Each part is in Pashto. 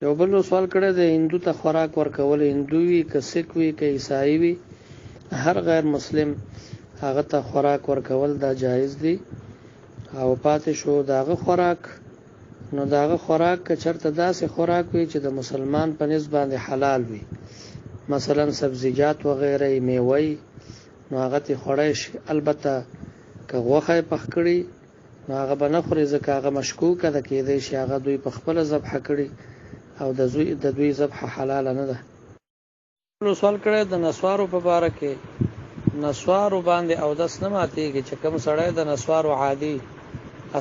یو بل سوال کړی دی هندو ته خوراک ورکول، هندو وي که سیک وي که عیسائی وي، هر غیر مسلم هغه ته خوراک ورکول دا جایز دی. او پاتې شو داغه خوراک، نو داغه خوراک که چرته داسې خوراک وي چې د مسلمان په نسبت باندې حلال وي، مثلا سبزیجات وغیره میوه، نو هغه ته خوړای شي. البته که غوښه پخ کړي نو هغه به نه خوري، ځکه هغه مشکوکه ده، کېدای شي هغه دوی په خپل ذبح کړي او د دوی ذبح حلال نه ده. نو سوال کړی د نسوارو په باره کې، نسوارو باندې اودس نه ماتېږي. چې کوم سړی د نسوارو عادي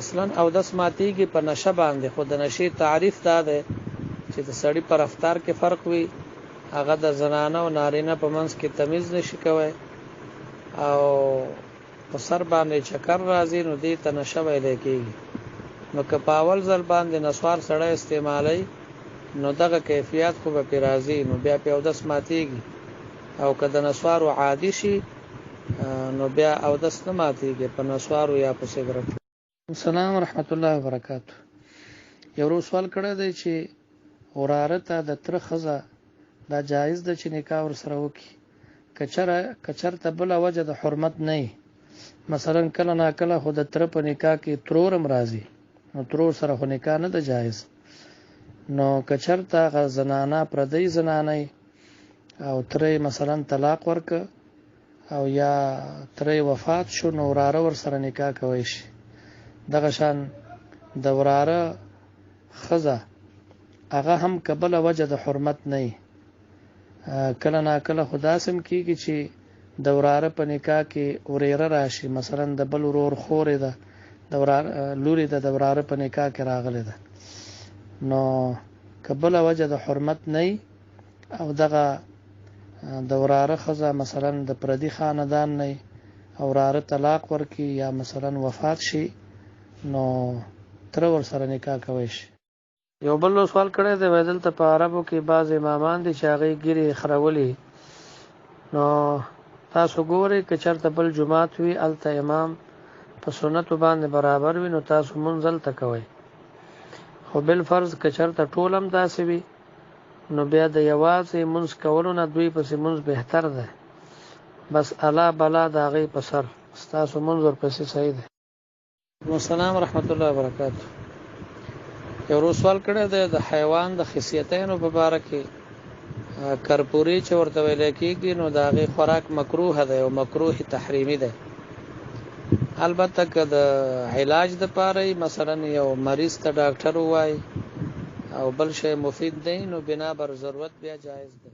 اصلا اودس ماتېږي په نشه باندې، خو د نشې تعریف دا دی چې د سړی په رفتار کې فرق وي، هغه د زنانه او نارینه په منځ کې تمیز نشي کوي، او په سر باندې چکر راځي، نو دې ته نشه ویل کېږي. نو که په اول ځل باندې نسوار سړی استعمالوي نو دغه کیفیت خو به پې راځي، نو بیا پې اودس ماتېږي. او که د نسوارو عادي شي نو بیا اودس نه ماتېږي په نسوارو یا په سګرټ. السلام ورحمت الله وبرکاته. یو ورو سوال کړی دی چې وراره ته د تره ښځه دا جایز ده چې نکاح ورسره وکړي، که چېرته بله وجه د حرمت نه وي، مثلا کله ناکله خو د تره په نکاح کې ترور هم راځي، نو ترور سره خو نکاح نه ده جایز. نو که چېرته هغه زنانه پردۍ زنانه او تره مثلا طلاق ورکه او یا تره وفات شو، نو وراره ورسره نکاح کوی شي. دغه شان د وراره ښځه هغه هم که بله وجه د حرمت نه وي، کله ناکله خو داسې هم کېږي چې د وراره په نکاح کې وریره راشي، مثلا د بل ورور خورې ده، د وراره لورې ده، د وراره په نکاح کې راغلی ده، نو که بله وجه د حرمت نه وي او دغه د وراره ښځه مثلا د پردي خاندان نه او وراره طلاق ورکړي یا مثلا وفات شي، نو تره ورسره نکاح کوی شي. یو بل سوال کړی دی، وایي دلته په عربو کې بعض امامان دي چې هغې ګیرې خرولي، نو تاسو ګورئ که چېرته بل جومات وي هلته امام په سنتو باندې برابر وي، نو تاسو مونځ هلته کوئ. خو بالفرض که چېرته ټول هم داسې وي نو بیا د یوازې مونځ کولو نه دوی پسې مونځ بهتر دی، بس الله بلا د هغې په سر ستاسو مونځ ورپسې صحیح دی. السلام ورحمت الله وبرکاته. یو ورو سوال کړی دی د حیوان د خصیتینو په باره کې، کرپوري چې ورته ویلی کېږي، نو د هغې خوراک مکروه دی او مکروه تحریمي دی. البته که د علاج دپاره مثلا یو مریض ته ډاکټر ووایي او بل شی مفید دی، نو بنا بر ضرورت بیا جایز دی.